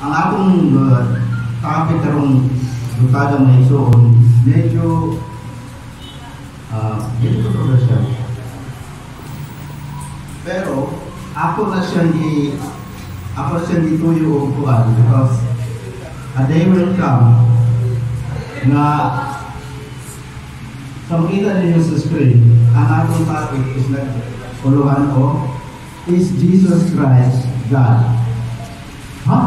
ang akong topic karong dukada na isoon medyo controversial. Pero ako na siyang gituyo o kuhan because a day will come na sa makita ninyo sa screen, ang atong topic is uluhan ko, is Jesus Christ God? Ha?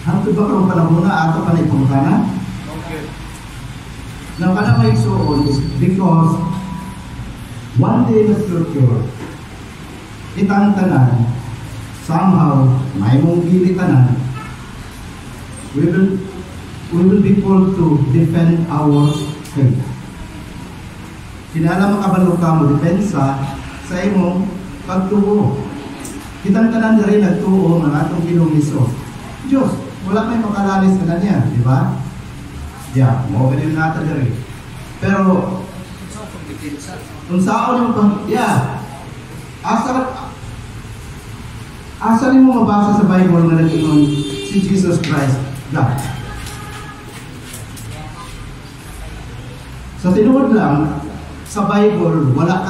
Ang ba karong panahon na ato pa na ipungkanan? Okay. Now, kana may suon is because one day in the future, itang tanan, somehow, may mong gilitanan, we will be called to defend our faith. Kinala makabalo ka mo depensa sa imong pagtuo. Kitang tanan na rin nagtuo ng atong Ginoong Hesus. Diyos, wala may makalalis ka na niya, di ba? Yeah, mo ganun natin na rin. Pero, kung saan mo pang, yeah, asa rin mo mabasa sa Bible na nag-ingon si Jesus Christ God. Sa tinuod lang, sa Bible, wala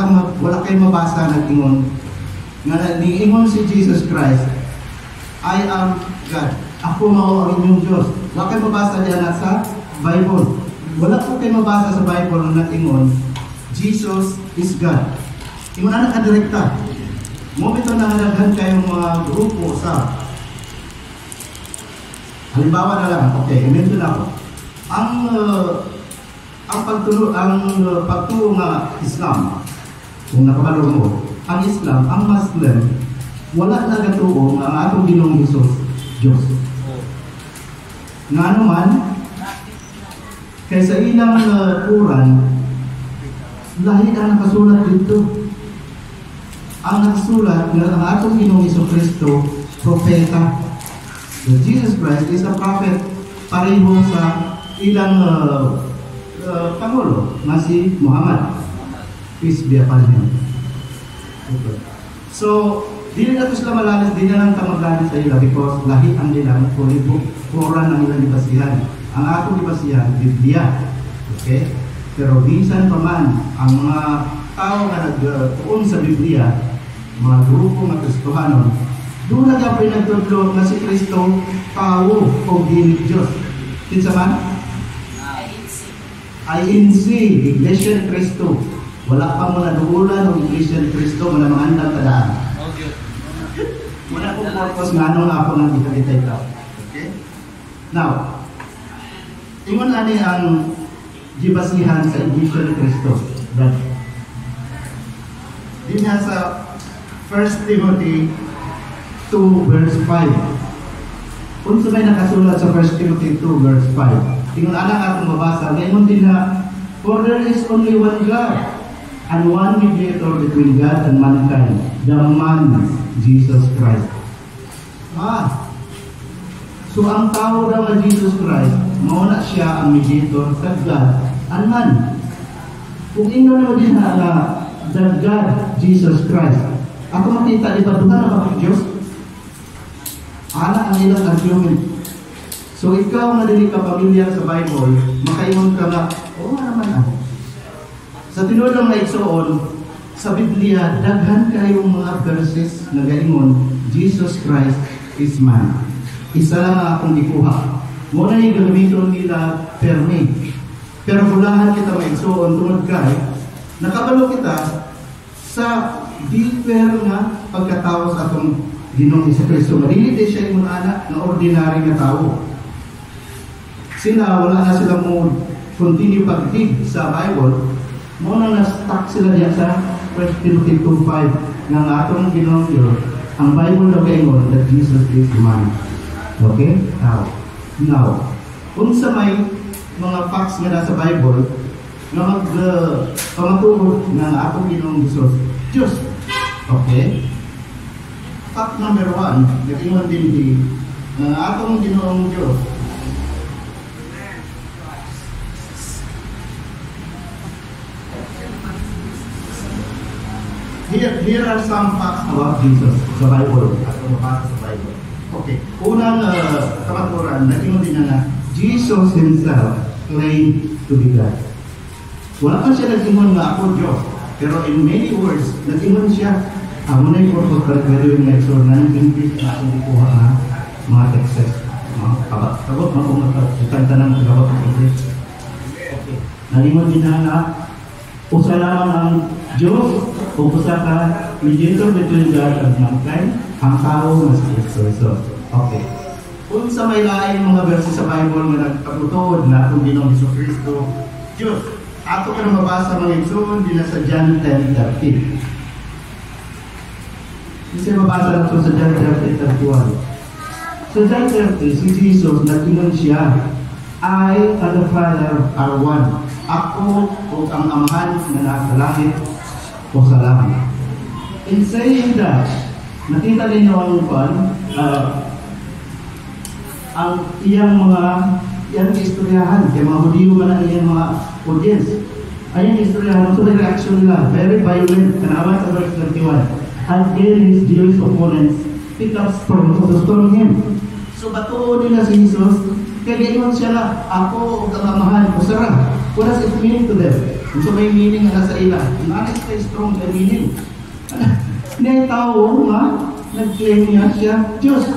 kayo mabasa nag-ingon nga nag-ingon si Jesus Christ, I am God. Ako mao ang inyong Diyos. Wala kayo mabasa diyan sa Bible. Wala po kayo mabasa sa Bible na nag-ingon Jesus is God. Ingon na nakadirekta. Mo ito na hanaghan kayong mga grupo sa halimbawa na lang, okay, imento na ako. Ang pagtuo nga Islam, kung nakabalo mo, ang Islam, ang Muslim, wala na gatuo nga ang atong Ginoong Hesus, Diyos. Nga naman, kaysa ilang Quran, lahi ang nakasulat dito. Ang nakasulat nga ang atong Ginoong Jesucristo, propeta. So Jesus Christ is a prophet, pareho sa ilang Pangulo na si Muhammad. Peace be upon him. Okay. So, di na ito sila malalis, di na lang tamaglalis sa ila because lahi ang nilang Quran ang ilang ibasihan. Ang atong ibasihan, Biblia. Okay? Pero bisan pa man, ang mga tao na nagtuon sa Biblia, mga grupo ng Kristohanon, doon na gapay nagtudlo na si Kristo, tao o ginig Diyos. Kinsa man? INC, Iglesia ni Cristo. Wala pa mo naduulan ng Iglesia ni Cristo, wala mga andang tadaan. Okay. Wala pong purpose nga nung ako nang ikakita ito. Okay? Now, ingon na ang gibasihan sa Iglesia ni Cristo. Di nga sa 1 Timothy 2 verse 5. Kung may nakasulat sa 1 Timothy 2 verse 5, tingnan anak atong mabasa, ngayon din na, for there is only one God, and one mediator between God and mankind, the man, Jesus Christ. So ang tao daw na Jesus Christ, mauna siya ang mediator sa God and man. Kung inyo naman din na the God, Jesus Christ, ako makita, di ba, doon na ba Diyos? Anak ang ilang argument. So ikaw na din ka pamilyar sa Bible, makaingon ka na, oo nga naman ako. Sa tinuod lang na igsoon, sa Biblia, daghan kayong mga verses na gaingon, Jesus Christ is man. Isa lang akong ikuha. Muna yung gamiton nila permi. Pero kulahan kita maigsoon, tungod kay, nakabalo kita sa deeper na pagkatao sa atong Ginoong Jesucristo. Marilite siya yung anak na ordinary na tao. Sila, wala na silang mo continue pag-dig sa Bible. Muna na-stuck sila diyan sa 1 Timothy 2:5 ng atong Ginoong Diyos. Ang Bible na kayo that Jesus is man. Okay? Now, kung sa may mga facts nga nasa Bible na pamatuod ng atong Ginoong Diyos. Okay? Fact number 1, nag-iwan din di atong Ginoong Diyos. Here are some facts about Jesus sa Bible. At mabasa sa Bible. Okay. Unang kamaturan, naging din na Jesus himself claimed to be God. Wala pa siya nag-ingon nga ako Diyos. Pero in many words, nag-ingon siya. Amo na yung purpose yung next or na English na hindi kuha na mga texts. Sabot, kanta ng kagawat ng English. Okay. Nalingon din na usa lamang ang Diyos o usa ka mediator between God and mankind, ang tao na si Jesus. Okay. Kung sa may laing mga verse sa Bible na nagpatutod na itong Ginoong Jesucristo, Diyos, ato ka na mabasa mga igsoon din na sa John 10:13. Kasi mabasa na ito sa John 10:31. Sa John 10:30, si Jesus, nag-ingon siya, I and the Father are one. Ako o ang Amahan na nasa langit o sa langit. In saying that, nakita ninyo ang iyang istoryahan, kaya mga Hudiyo man ang iyang mga audience. Ayang istoryahan, so the reaction nila, very violent, kanawa sa verse 31. Again, his Jewish opponents pick up stones to stone him. So batuon nila si Jesus, kaya gayon siya na, ako o ang Amahan o sarang. What does it mean to them? So may meaning na sa ila. Not is strong the meaning. Hindi tao nga, nag-claim niya siya Diyos.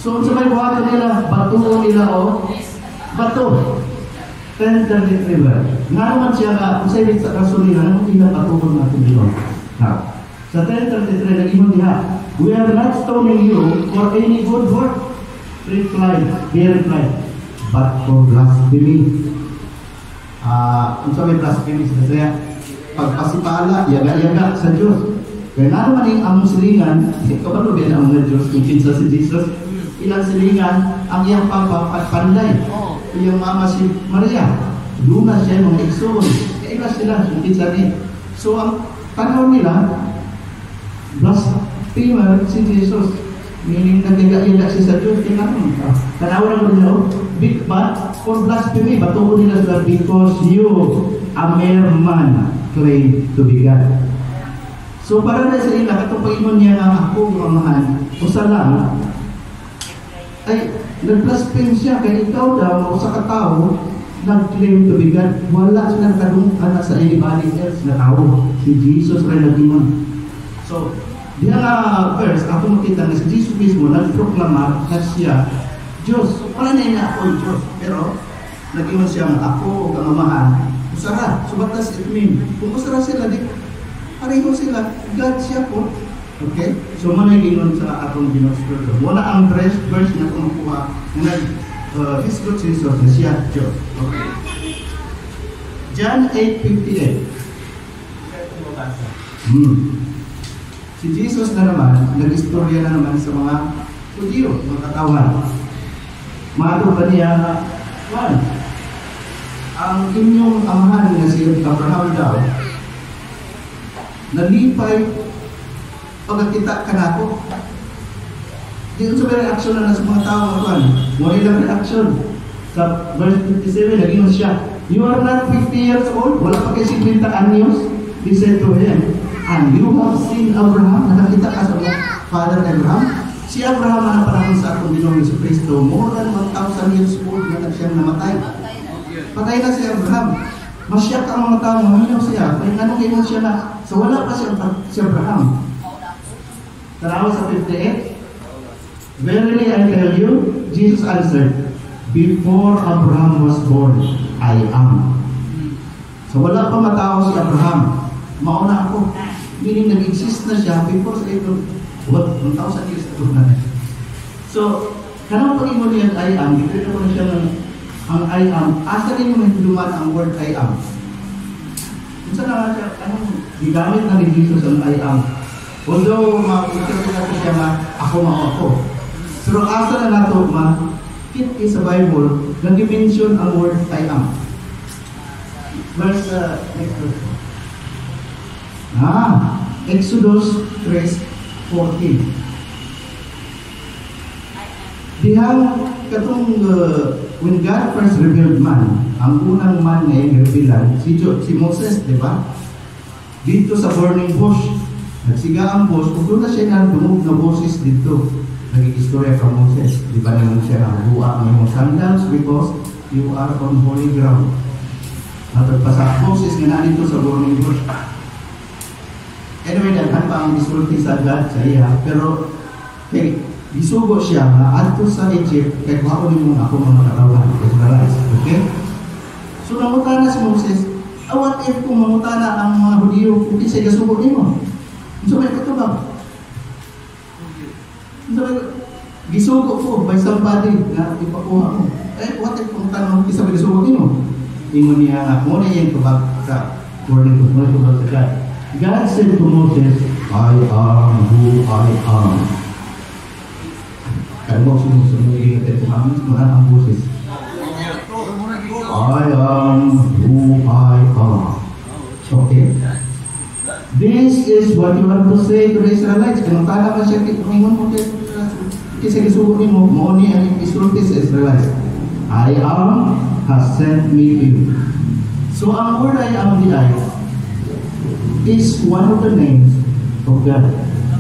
So sa may buhato nila, bato nila o bato. 10:33. Nga naman siya nga, kung sa ibig sa kasulihan, anong pinapatuon natin dito? Now, sa 10:33, nag-imon niya, we are not stoning you for any good work. They replied, but for blasphemy. Kung sa may blasphemy, saya pagpasipala, yaga-yaga sa Diyos. Kaya nga naman yung among silingan, kapag din ang mga Diyos, kung kinsa si Jesus, ilang silingan, ang iyang papa at panday. Yung mama si Maria, doon na siya mga igsoon. Kaya iba sila, kung kinsa ni. So ang tanaw nila, blasphemer si Jesus. Meaning nagdaga-yaga siya sa Diyos. Tanaw lang nila, big but for blasphemy, batuon nila sila because you, a mere man, claim to be God. So para na sa ila, katong pag-ingon niya nga ako, Amahan, usa lang, ay nag-blaspheme siya, kaya ikaw daw, sa katao, nag-claim to be God. Wala silang kadungkan sa anybody else na tao. Si Jesus rin nag-ingon. So, diya nga verse, ako makita na si Jesus mismo nag-proclamar na siya Diyos. Wala na yun ako yung Diyos. Pero, nag-iwan siya ako o ang Amahan. Usara. So, what does it mean? Kung usara sila, di pareho sila. God siya po. Okay? So, manay-iwan sa atong Ginoong. Wala ang verse na kumukuha na nag-hisgot si Jesus na siya Diyos. Okay? John 8:58. Si Jesus na naman, nag-istorya na naman sa mga Hudiyo, mga katawan. Mato pa niya, ang inyong Amahan na si Abraham daw, nalipay pagkakita ka na ako. Di sa reaction na sa mga tao, wala ilang reaction. Sa verse 57, naging siya, you are not 50 years old, wala pa kayo 50 anyos. He said to him, and you have seen Abraham, nakakita ka sa Father Abraham. Si Abraham na panahon sa akong Ginoong Jesucristo, more than 1,000 years old na siyang namatay. Patay na si Abraham. Masyak ang mga tao, maminaw siya. Kaya anong iwan siya na, so wala pa si Abraham. Tanawa sa 58, verily I tell you, Jesus answered, before Abraham was born, I am. So wala pa matao si Abraham. Mauna ako. Meaning nag-exist na siya before sa ito. 1,000 years ago na. So, kanang pag-ingon niya I am, dito na siya ng ang I am. Asa rin yung duman ang word I am. Kung saan naman siya, gigamit na ni Jesus ang I am. Although, makikita natin siya na ako. Pero asa na nato, kit sa Bible, nag-mention ang word I am. Next verse. Exodus 3:14. Dihang katong when God first revealed man, ang unang man na i-revealan, si Moses, di ba? dito sa burning bush. Nagsiga ang bush, kung doon na siya nadungog na boses dito. Nag-istorya ka Moses. Di ba naman siya na buwa ng mga sandals because you are on holy ground. Natagpasa Moses nga na dito sa burning bush. Anyway, daghan pa ang isulti sa God sa iya. Pero, gisugo siya na ato sa Egypt, kaya kuha ko ako mga katawan. Okay? So, namutana si Moses, what if kung mamutana ang mga Hudiyo, kung isa gasugo nimo? So, may katubang. So, gisugo ko by somebody na ipakuha mo. What if kung tanong, isa may gasugo nimo? Ingon niya nga, muna yung tubag sa burning bush, muna tubag sa God. God said to Moses, I am who I am. Kaya mo sumusunod at tumamit mo ang boses. I am who I am. Okay? This is what you want to say to the Israelites. Kung tala ka siya, kumingon mo kasi kisuko mo, mauni ang isulti sa Israelites. I am has sent me to you. So ang word I am di ay is one of the names of God.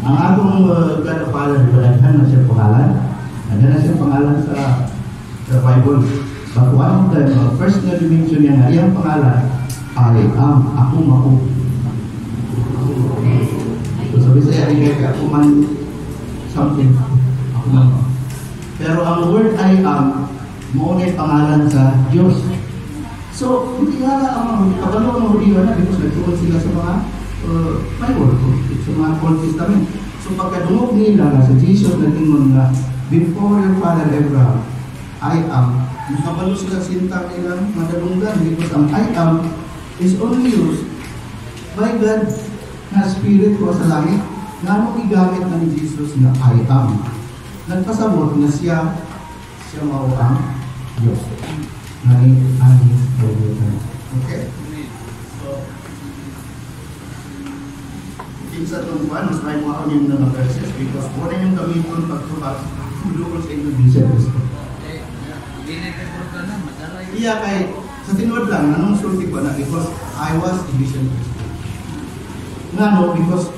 Ang atong God of Father, daghan na siya pangalan. Daghan na siya pangalan sa Bible. But one of them, first na dimension niya na iyang pangalan, I am, ako mako. So sabi sa iya, ako man something, ako man. Pero ang word I am, maunay pangalan sa Diyos. So, hindi nga ang kabalo ng Hudiyo na because nagtuon sila sa mga Bible, sa mga Old Testament. So, pagkadungog nila na sa Jesus na tingon na before your father Abraham, I am, nakabalo sila sintang nilang madalunggan because ang I am is only used by God na Spirit ko sa langit na anong igamit na ni Jesus na I am. Nagpasabot na siya mao ang Diyos. Okay? So, kinsa itong buwan, mas may mga yung mga verses because wala yung gamiton pagtubag tulungan sa inyo din siya gusto. Iya kay sa tinuod lang, anong sulti ko na because I was a mission Christian. Nga no, because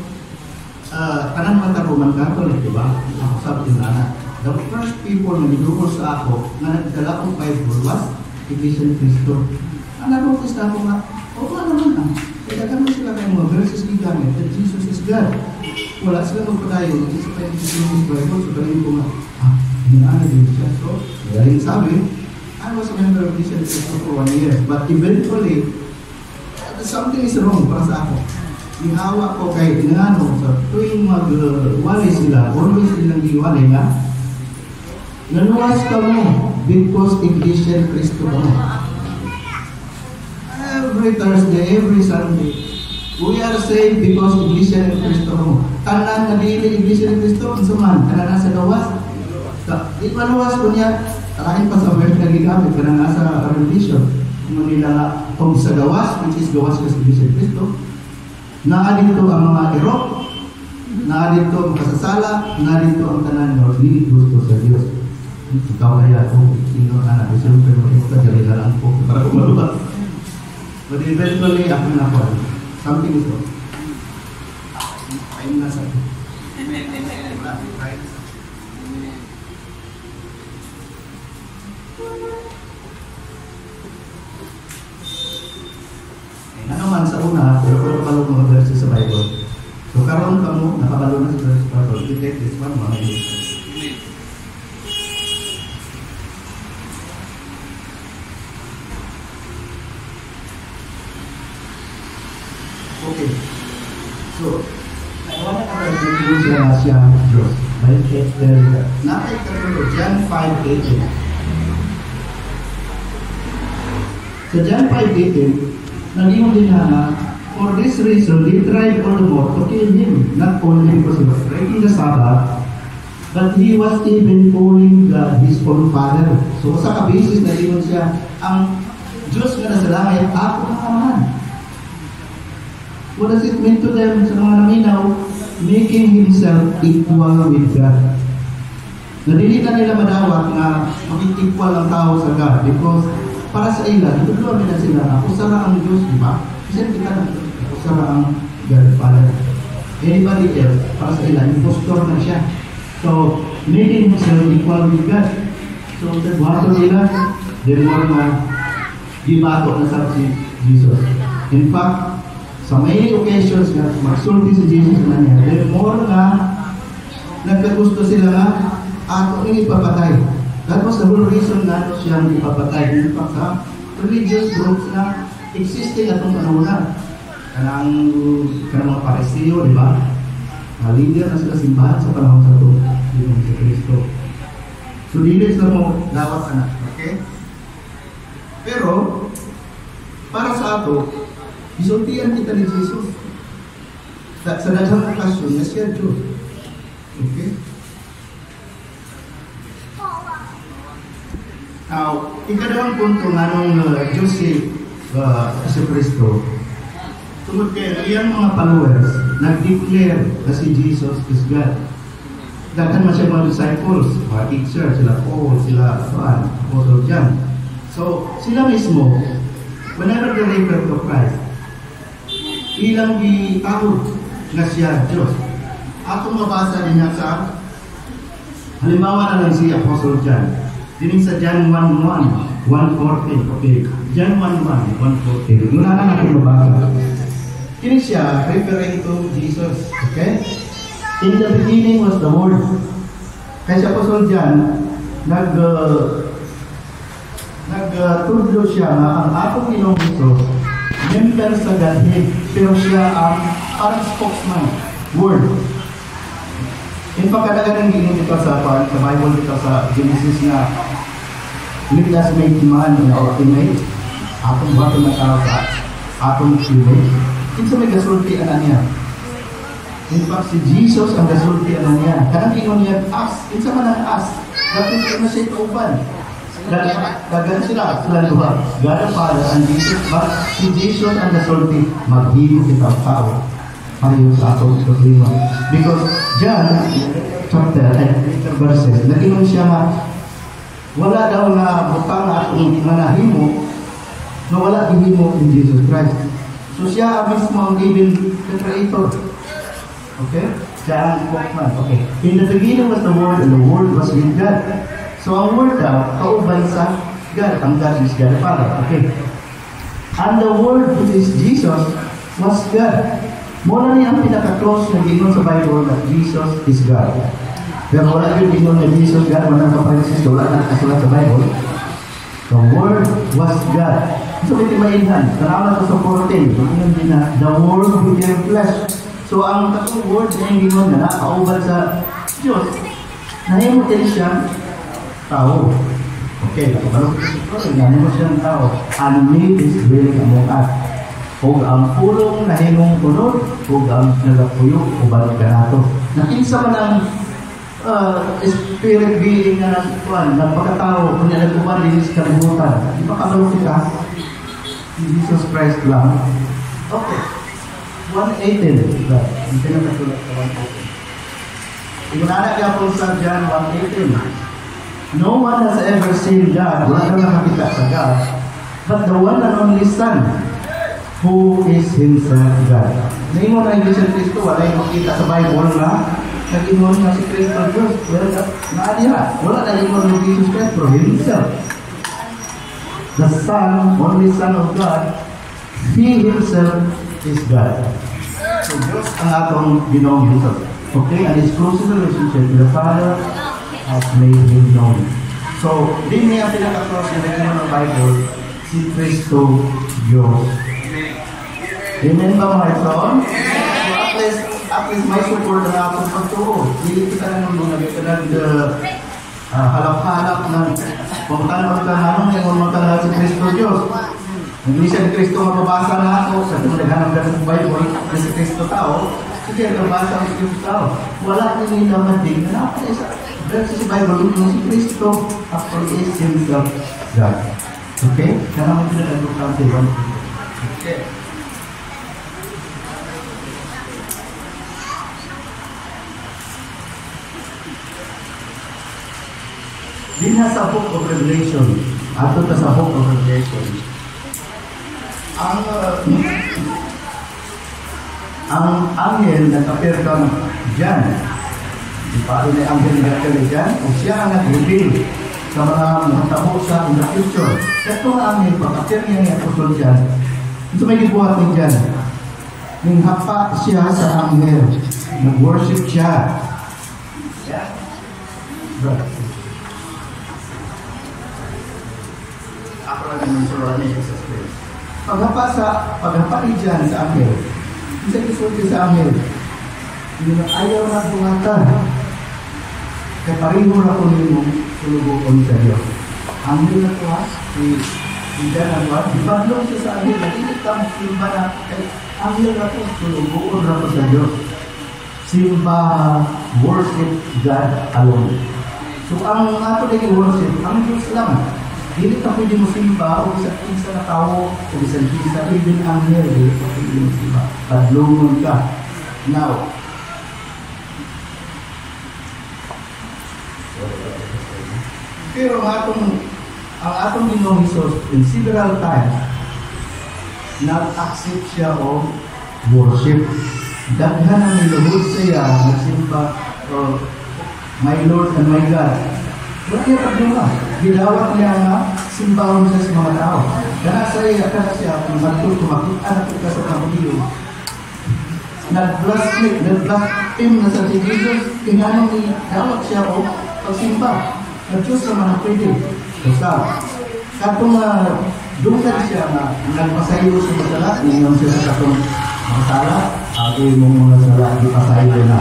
kanan man Roman Catholic, diba? Ako sabi din na the first people na nilukol sa ako na nagdala kong Bible was Iglesia ni Cristo. Ang nanotis na ako nga, oo nga naman na. Kaya kami sila kayo mga verses gigamit that Jesus is God. Wala sila magpadayon, isa pa yung Jesus Bible, so galing ko nga, hinaan din siya. So, galing sabi, I was a member of Iglesia ni Cristo for 1 year. But eventually, something is wrong para sa ako. Ihawa ko kay Tinano sa tuwing mag-walay sila, always silang giwalay nga, nanuwas ka mo because Iglesia ni Cristo ka mo. Every Thursday, every Sunday, we are saved because Iglesia ni Cristo ka mo. Tanan na dili Iglesia ni Cristo, ang suman, tanan na sa gawas. Di maluwas ko niya, alahin pa sa verse na gigamit, tanan na sa religion. Kung nila kung sa gawas, which is gawas kasi Iglesia ni Cristo, naa dito ang mga erok, naa dito ang kasasala, naa dito ang tanan na dili gusto sa Diyos. Ikaw kaya ako, sino anak, siyempre mo ito, dali na lang po, para kumalubat. But eventually, ako na po, something is wrong. Ayun na sa akin. Right? Ano man sa una, pero palo mga verses sa Bible. So karon ka mo, nakabalo na sa verses sa Bible. You take this one, mga yun. Okay. So, wala ka rin yung siya na siya Diyos. Nakay katulog, John 5:18. Sa John 5:18, nag-iwan din na, for this reason, they tried all the more to kill him. Not only because he was breaking the Sabbath, but he was even calling God his own Father. So, sa kabasis na iwan siya, ang Diyos nga nasa langit, ako ang Amahan. What does it mean to them sa mga naminaw? Making himself equal with God. Nadili ka nila madawat na mag-equal ang tao sa God because para sa ila, ito namin na sila, ako sara ang Diyos, di ba? Kasi kita na, ako sa ang Godfather. Anybody else, para sa ilan, impostor na siya. So, making himself equal with God. So, nagwato nila, then more na gibato na sa si Jesus. In fact, sa may occasions na magsulti si Jesus na niya, then more na nagkagusto sila na ato ang ipapatay. That was the whole reason na siyang ipapatay. In fact, sa religious groups na existing atong kanuna. Kanang mga Pariseo, di ba? Leader na sila simbahan sa panahon sa ito. Dito si Kristo. So, dili sila mo dapat anak. Okay? Pero, para sa ato, isultihan kita ni Jesus. Sa daghang okasyon, na siya Diyos. Okay? Now, ikadawang punto nga nung Diyos si Kristo, tungkol kayo, iyang mga followers, nag-declare na si Jesus is God. Daghan man siya mga disciples, mga teacher, sila Paul, sila Apostle John. So, sila mismo, whenever they refer to Christ, ilang gitawag na siya Diyos. Atong mabasa din niya sa, halimbawa na lang si Apostle John. Dining sa John 1:1, 1:14. Okay. John 1:1, 1:14. Muna na natin mabasa. Kini siya referring to Jesus. Okay? In the beginning was the Word. Kaya si Apostle John, nagtudlo siya na ang atong Ginoong Hesus, member sa Godhead, pero siya ang parang spokesman, Word. In fact, kadang-kadang ginin dito sa Bible, dito sa Genesis na let us make man in our image. Atong bato na tao sa atong image. Kinsa may gasulti ana niya. In fact, si Jesus ang gasulti ana niya. Kanang ingon niya, as. Kinsa man ang as. Dapat na siya kauban. Dagan sila duha. God the Father and Jesus. But si Jesus ang gasulti, maghimo kita tao. Pareho sa atong problema. Because John chapter verses, nag-ingon siya nga, wala daw na butang na atong manahimo na wala gihimo in Jesus Christ. So siya mismo ang even the creator. Okay? Siya ang spokesman. Okay. In the beginning was the Word and the Word was with God. So ang Word daw, kauban sa God. Ang God is God the Father. Okay. And the Word, which is Jesus, was God. Muna niya ang pinaka-close na gingon sa Bible na Jesus is God. Pero wala yung gingon na Jesus God, wala ka Francis, wala na kasulat sa Bible. The Word was God. So, hindi mainhan. Karama ito sa 14. Gingon din na, the Word became flesh. So, ang katong Word na yung gingon na nakauban sa Diyos, nahimutin siya tao. Okay, nakabalo ko si nahimutin siyang tao. And made His dwelling among us. Kung ang pulong nahimong tunod, kung ang nagapuyo, o balik ka nato. Nakinsa man ang spirit being na nagpakatao, kung nalagpuan din sa kalimutan. Di ba kabalo ka? Jesus Christ lang. Okay. 1:18. Hindi na katulad sa 1:18. Imunana niya po sa John 1:18. No one has ever seen God. Wala ka nakakita sa God. But the one and only Son, who is Himself God. Naingon na Iglesia ni Cristo, wala yung makita sa Bible na nag-ingon na si Cristo Diyos. Well, naadira. Wala nag-ingon ng Jesus Christ for Himself. The Son, only Son of God, He Himself is God. So Diyos ang atong Ginoong Hesus. Okay? And His closest relationship with the Father has made Him known. So, din niya pinaka-close na nag-ingon ng Bible, si Cristo Diyos. Amen ba mga ito? So at least may support na akong pagtuo. Hindi kita na nung halap-halap ng kung tanong ka naman yung magkala si Kristo Diyos. Hindi siya ni Kristo mababasa na ako sa naghanap ka sa Bible na si Kristo tao. Sige, nabasa ang si Kristo tao. Wala nang naman din na napalisa. Dahil sa Bible, yung si Kristo actually is Himself God. Okay? Kaya naman pinag-alukang si Bible. Okay. Din sa Book of Revelation, ato sa Book of Revelation, ang ang anghel nag-appear kang John. Di pa rin ang anghel nag-appear dyan, o siya ang nag-reveal sa mga tabo sa in the future. Ito ang anghel, pag-appear niya ni Apostol John, ito may gibuhat ni John. Nung hapa siya sa anghel, nag-worship siya. Yeah. Ako lang ang suruhan ni Jesus Christ. Paghapa ni John sa anghel, isa kisulti sa anghel, hindi na ayaw na buhatan. Kaya pareho na ko nimo sulubukon sa Diyos. Anghel na to ha, si John na to ha, ibaglong siya sa anghel, nagigit kang simba na, kaya anghel na to, sulubukon na ko sa Diyos. Simba, worship God alone. So ang ato na worship, ang Diyos lang. Hindi ka pwede mo simba o isa na tao o isang kisa, even anghel, hindi ka pwede mo simba. Padlungon ka. Now, pero ang atong Ginoong Hesus in several times nag-accept siya o worship. Daghan ang niluhod siya nagsimba o my Lord and my God. Bakit pagdunga? Gidawat niya nga simbahon siya sa mga tao. Kaya siya kung makita ka sa kapatid. Nag-blaspheme na sa Jesus. Tinanong ni dawat siya o pagsimba. Nag-Diyos sa mga pwede. Basta, katong dungan siya na nagpasayo sa masala, ningon siya sa katong masala, ako yung mga masala, ipasayo na.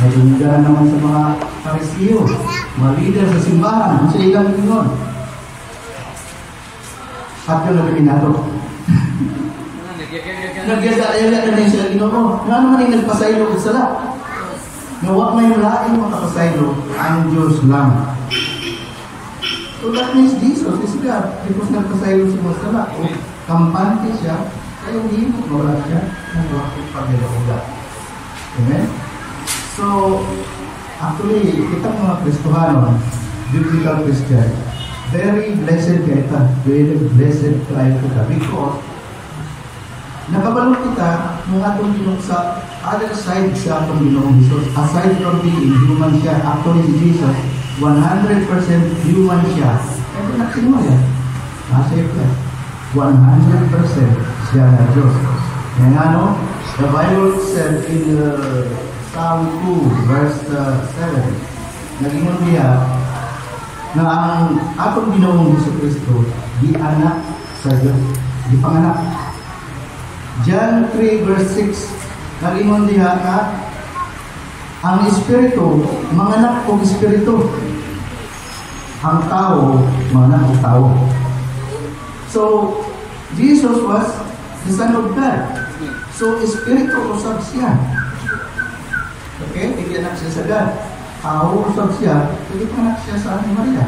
Nagdungan naman sa mga Parisiyo, mga leader sa simbahan, kung sa ilang ningon. At yung nagawin nato. Nagyaga-yaga na rin siya, Ginoo. Nga naman yung nagpasayo sa sala. Nawak na yung laing makapasayo, ang Diyos lang. So that means Jesus is God. Because nagpasayo sa mga sala. O kampante siya, kaya hindi mo mawala siya ng wakit pag-ilaula. Amen? So, actually, kitang mga Kristohano, biblical Christian, very blessed kita, very blessed tayo kita. Because, nakabalong kita nung atong Ginoong sa other side sa atong Ginoong Jesus. Aside from being human siya, actually si Jesus, 100% human siya. Ito naksino yan. Nasa ito. 100% siya na Diyos. Yan ano, the Bible said in Psalm 2 verse 7, nag-ingon niya na ang atong Ginoong Jesucristo di anak sa Diyos, di panganak. John 3 verse 6, nag-ingon niya na ang Espiritu, manganak o Espiritu, ang tao, manganak o tao. So, Jesus was the Son of God. So, Espiritu usab siya. Okay? Hindi anak siya sa God. Tao usab siya, hindi pa anak siya sa Ate Maria.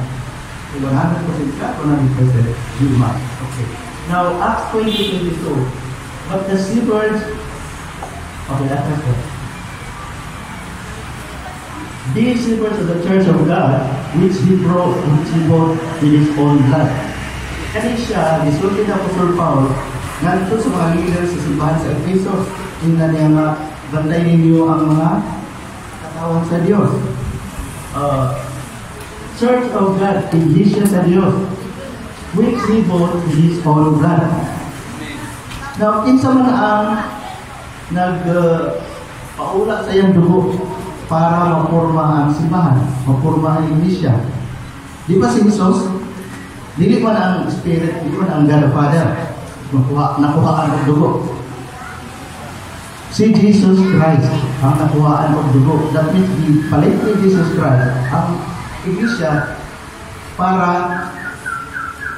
100% God, 100% human. Okay. Now, Acts 20:22. But the shepherds, okay, that's it. These shepherds of the church of God, which he bought with his own blood. Kaya siya, gisulti na Apostol Paul, nandito sa mga leaders sa simbahan sa Ephesus, tingnan niya nga, bantay ninyo ang mga katawan sa Diyos. Church of God, iglesia sa Diyos, which he bought with his own blood. Now, kinsa man ang nagpaula sa iyang dugo para mapurma ang simbahan, mapurma ang iglesia. Di ba si Jesus? Dili man ang Spirit, di man ang God the Father. Nakuhaan ang dugo. Si Jesus Christ ang nakuhaan ang dugo. That means, palit ni Jesus Christ ang iglesia para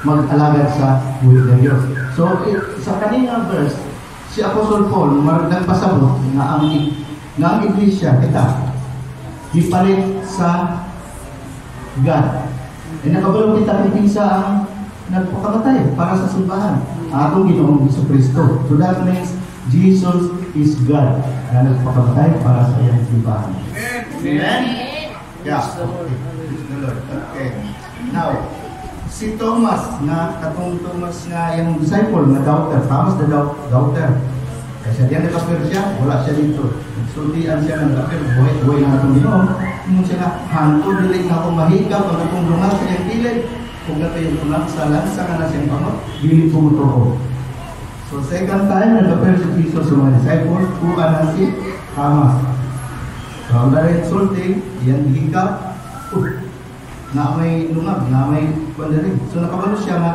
mag-alagad sa buhay ng Diyos. So, sa kanina verse, si Apostle Paul nagpasabot na ang iglesia, kita, ipalit sa God. Nakabalong kita kung isa ang nagpakamatay para sa simbahan. Atong Ginoong Jesucristo. So that means Jesus is God na nagpakamatay para sa iyang simbahan. Amen? Yeah. Okay. Now, si Thomas, na katong Thomas nga yung disciple, na doubter, Thomas the doubter. Kasi diyan nakapir siya, wala siya dito. Sultian siya ng kapir, buhay na itong Ginoo. Kung siya na, hanto dili na akong mahigap, ang akong lungal sa iyang kilid. Kung nato yung lungal sa lansa ka na siyang pangot, dili pumuto ko. So second time, nagkapir si Jesus sa mga disciples, kuha na si Thomas. So ang dalit sulting, yan higap, na may lumag, na may kwandarin. So nakabalo siya nga,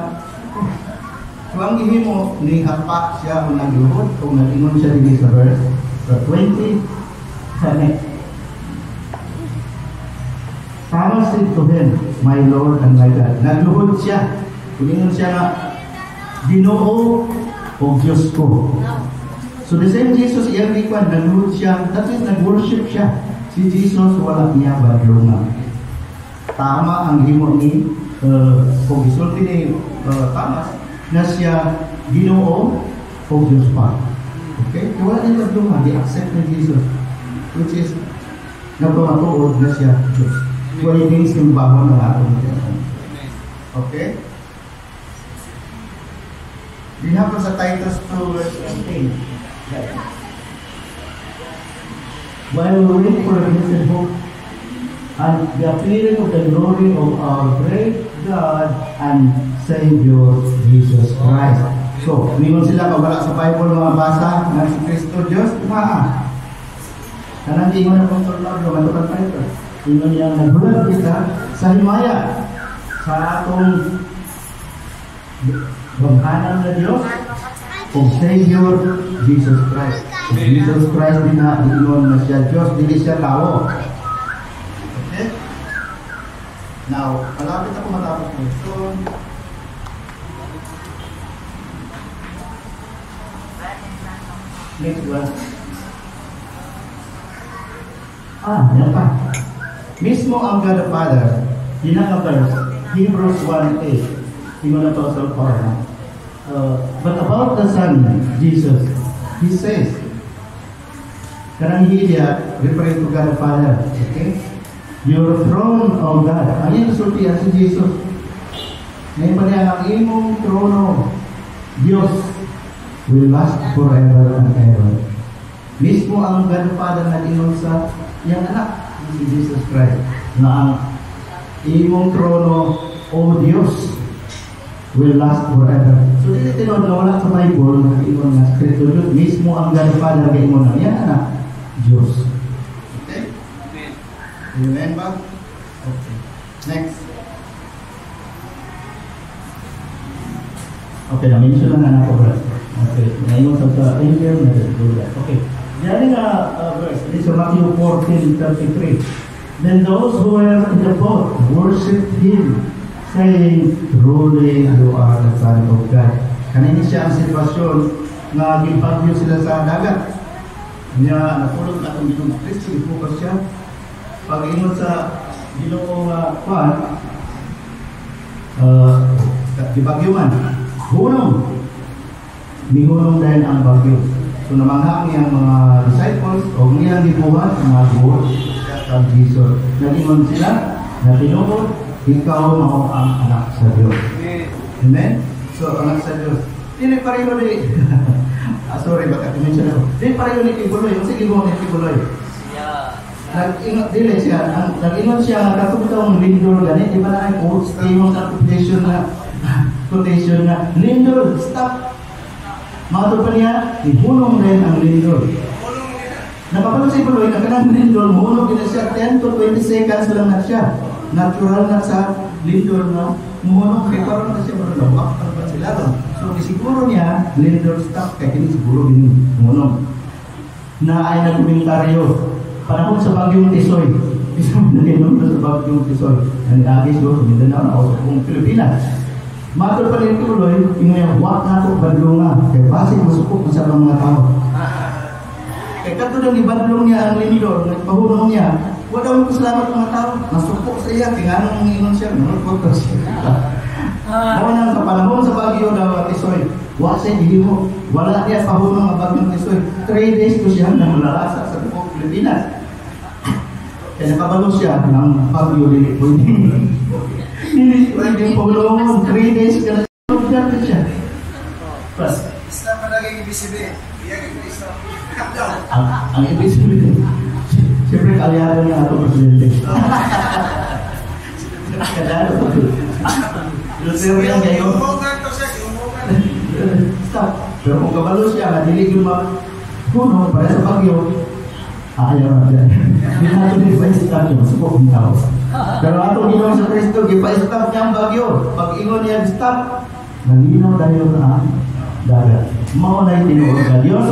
so ang gihimo, ni hapa siya kung nagluhod, kung nag-ingon siya din sa verse, sa 20, sa next. Thomas said to him, my Lord and my God. Nagluhod siya, kung ingon siya nga, Ginoo o Diyos ko. So the same Jesus, iyang likwan, nagluhod siya, that is, nag-worship siya. Si Jesus, wala niya badlungan. Tama ang himo ni kung isulti ni Thomas na siya Ginoo o Diyos pa. Okay? Kaya wala niya badlungan, di-accept ni Jesus, which is nagpamatuod na siya Diyos. Pwedeng simbahan ng atong Diyos. Okay? Dinapos sa Titus 2 verse 18. While we wait for a blessed hope and the appearing of the glory of our great God and Savior Jesus Christ. So, mingon sila kung wala sa Bible mga basa ng si Kristo Diyos, kumaan. Kanang di mo na kontrolado, matukan Titus. Mingon niyang naghulat kita sa himaya sa atong banghanan na Diyos o Savior Jesus Christ. Jesus Christ din na ingon na siya Diyos, hindi siya tao. Okay? Now, malapit ako matapos mo. So, next one. Yan pa. Mismo ang God the Father, verse, Hebrews 1:8. Hindi mo na ito sa Quran. But about the Son, Jesus, He says, karang hiya, referring to God the Father, okay? Your throne, O God. Ang iyong sultihan si Jesus. Ngayon pa niya, ang imong trono, Diyos, will last forever and ever. Mismo ang God the Father na ingon sa iyang anak, si Jesus Christ, na ang imong trono, O Diyos, will last forever. So, dito tinod na wala sa Bible, nag-ingon na Kristo Diyos, mismo ang God the Father nag-ingon na yan, anak, Diyos. Okay? Amen ba? Okay. Next. Okay, na-mention lang na ako, brother. Okay, ngayon sa angel na dito. Okay. Diyan nga verse, this is Matthew 14:33. Then those who were in the boat worshipped Him, saying, truly you are the Son of God. Kanina siya ang sitwasyon na gipagyo sila sa dagat. Niya napulot na kung Ginoo Kristo, ipukas siya. Pag-ingon sa Ginoo Juan, di bagyo man, hunong. Mihunong dahil ang bagyo. So namanghang niyang mga disciples o niyang gibuhat mga buhot sa Jesus. Nag-ingon sila na tinuod, ikaw mao ang anak sa Diyos. Amen? So, anak sa Diyos. Dili pareho ni sorry, baka i-mention ako. Dili pareho ni Kibuloy. Kung sige mo ni Kibuloy. Nag-ingon dili siya. Nag-ingon siya nga katong lindol ganit. Di ba na ay quotes? Tingong sa quotation na lindol, stop. Mato pa niya, ihunong rin ang lindol. Napapalo si Kibuloy na kanang lindol, mahunong din siya 10 to 20 seconds lang na siya. Natural na sa lindol na muhunong kay parang na siya marunong ano ba sila ron. So siguro niya lindol stop kaya kini siguro din muhunong na ay nagkomentaryo panahon sa bagyong Tisoy. Isang naging sa bagyong Tisoy ang nagis do sa Mindanao na o sa Pilipinas. Matol pa rin tuloy yung wak na ito badlunga kaya base masukot sa mga tao. Kaya katulad ni badlong niya ang lindol nagpahunong niya. Wala akong pasalamat mga tao. Nasukok sa iya. Kaya anong ingon siya? Nunod ko siya. Muna sa panahon sa Bagyo daw at Tisoy. Wala siya gihimo. Wala niya pahunong ang Bagyong Tisoy. 3 days ko siya nang malalasa sa buong Pilipinas. Kaya nakabalo siya ng Bagyo dili po. Hindi pwedeng pahulungon. 3 days ka na siya. Plus. Basta pa naging ibig sabihin. Ang ibig sabihin, siyempre kalyado niya ato presidente. Kalyado ito. Pero yan kayo. Stop. Pero kung kabalo siya, nadilig yung mga puno, para sa bagyo, ayaw na dyan. Hindi natin ipa-stop yun, masupok ng tao. Pero atong Ginoong sa Kristo, ipa-stop niya ang bagyo. Pag ingon niya, stop, nalinaw dahil na dagat. Mauna yung tinuod na Diyos.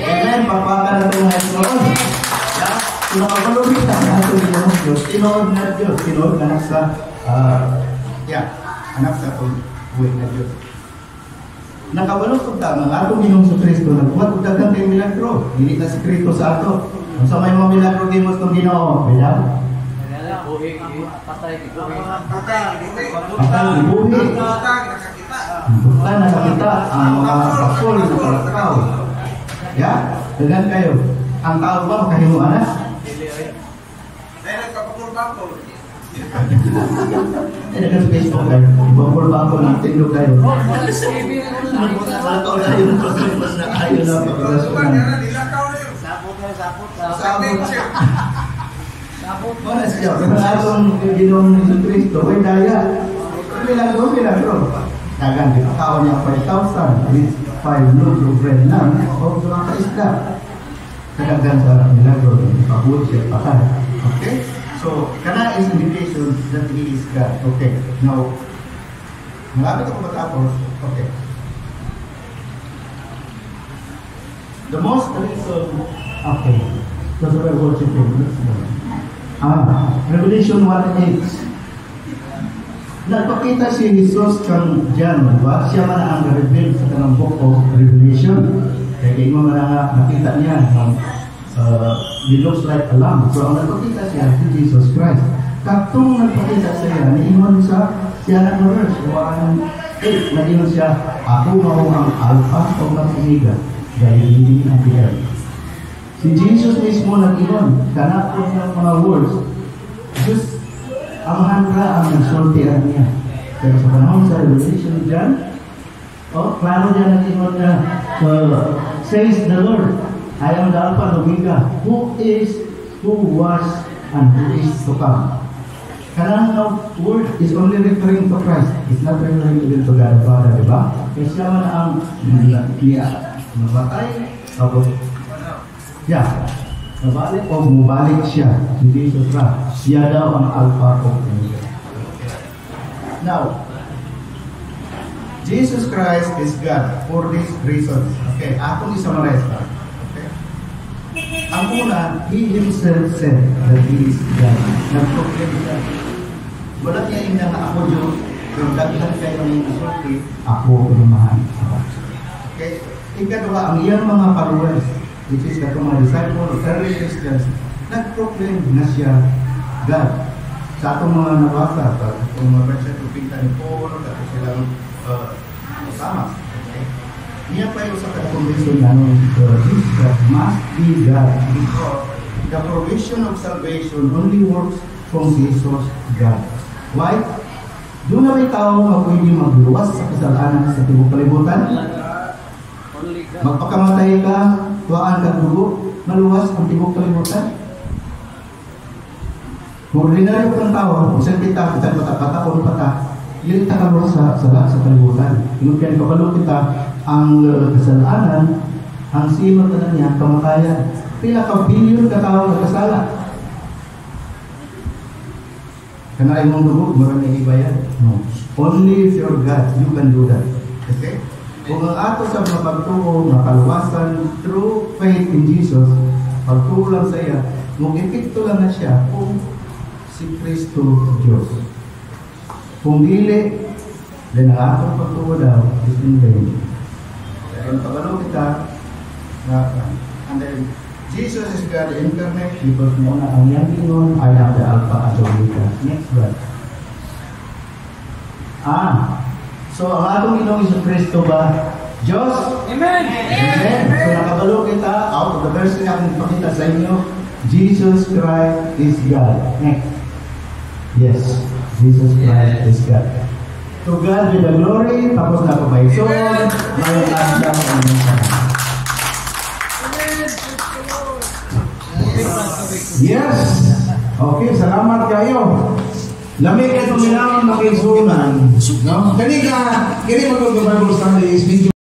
Amen, papakan natin mga isuon. Kung nakabalugit na natin yung Diyos, tinuod na Diyos, tinuod na anak sa, anak sa tuwid na Diyos. Nakabalog kung tama, ang atong Ginoong sa Kristo, nagbuhat kung dagang kayong milagro. Hindi na sikreto sa ato. Kung sa may mga milagro kayo mo itong Ginoo, bilang? Patay, ibuhi. Buktan na nakita ang mga pakul na palakaw. Dagan kayo. Ang tao ba makahimuan na? Dahil nagpapakul-bakul. Dagan sa Facebook kayo. Bakul-bakul ng tindog kayo. Malakaw na yun. Mas na ayaw na pagkakasunan. Sabot. Mana siya? Kung atong Ginoong sa Kristo, ay daya. Milagro. Dagan din. Tao niya 5,000. At least 5 loaves of bread na. O sa mga kaisda. Kadaghan sa milagro. Pabuot siya. Patay. Okay? So, kana is indication that He is God. Okay. Now, malapit ako matapos. Okay. The most reason. Okay. That's what I want you to do. Revelation 1:8. Nagpakita si Jesus kang John, diba? Siya man ang reveal sa kanang book of Revelation. Kaya kayo mo na nakita niya, he looks like a lamb. So ang nagpakita siya si Jesus Christ. Katong nagpakita siya, niingon siya na verse 1:8. Nagingon siya, ako mao ang Alpha o ang Omega, dahil hindi ang biyay. Si Jesus mismo nag-inon, kanapon ng mga words, just ang handra ang nagsultian niya. Pero sa panahon sa Revelation dyan, klaro niya nag-inon na, says the Lord, I am the Alpha and Omega, who is, who was, and who is to come. Kanang word is only referring to Christ. It's not referring even to God the Father, diba? Kaya siya man ang nabatay, tapos nabalik o mubalik siya si Jesus Christ. Siya daw ang Alpha o Omega. Now, Jesus Christ is God for these reasons. Okay, akong isummarize pa. Okay? Ang una, He Himself said that He is God. Nag-proclaim siya. Wala niya yung nga ako Diyos, pero dagdag kayo ng isulti, ako inumahan. Okay? Ikadwa, ang iyang mga followers, which is katong mga disciples or early Christians, nag-proclaim na siya God. Sa atong mga nabasa, kung mabasa ito, pinta ni Paul, tapos silang kasama. Okay? Niya pa yung sa conviction na Jesus must be God because the provision of salvation only works from Jesus God. Why? Doon na may tao na pwede magluwas sa kasalanan sa tibok kalibutan? Magpakamatay ka, tuwaan kang dugo, maluwas ang tibok kalibutan. Kung ordinaryo kang tao, kung saan kita, kita pata-pata, yun kita kaluwas sa kalibutan. Yung kaya kapalo kita, ang kasalanan, ang sino ka na niya, kamatayan. Pila ka bilyon ka tao na kasala. Kanaay mong dugo, maraming iba yan. No. Only if you're God, you can do that. Okay? Kung ang ato sa mga pagtuo, makaluwasan through faith in Jesus, pagtuo lang sa iya, mag-epekto lang na siya kung si Kristo Diyos. Kung dili, then ang atong pagtuo daw is in vain. Kaya pagalo kita, and then Jesus is God incarnate because muna ang yang Gingon, I am the Alpha and Omega. Next verse. So ang atong Ginoong Hesus Kristo ba Diyos? Amen! Amen! So nakabalo kita, out of the verse na akong ipakita sa inyo, Jesus Christ is God. Next. Yes, Jesus Christ is God. To God be the glory, tapos na po ba ito? May asya Yes. Okay, salamat kayo. Lamig ka tumilang na kay Sunan. No? Kani ka, kini magpapagod sa is medyo